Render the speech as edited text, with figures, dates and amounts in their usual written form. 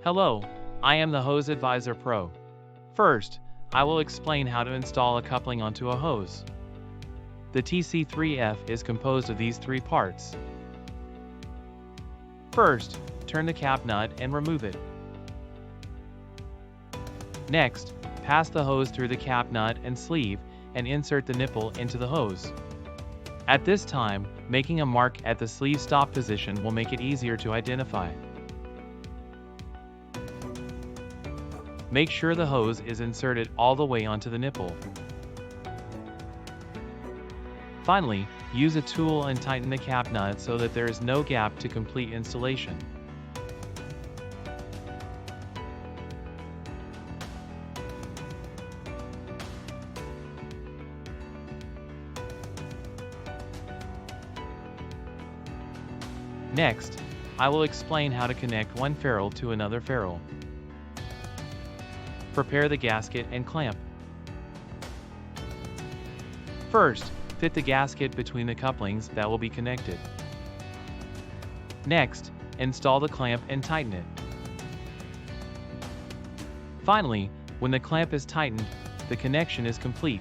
Hello, I am the Hose Advisor Pro. First, I will explain how to install a coupling onto a hose. The TC3-F is composed of these three parts. First, turn the cap nut and remove it. Next, pass the hose through the cap nut and sleeve and insert the nipple into the hose. At this time, making a mark at the sleeve stop position will make it easier to identify. Make sure the hose is inserted all the way onto the nipple. Finally, use a tool and tighten the cap nut so that there is no gap to complete installation. Next, I will explain how to connect one ferrule to another ferrule. Prepare the gasket and clamp. First, fit the gasket between the couplings that will be connected. Next, install the clamp and tighten it. Finally, when the clamp is tightened, the connection is complete.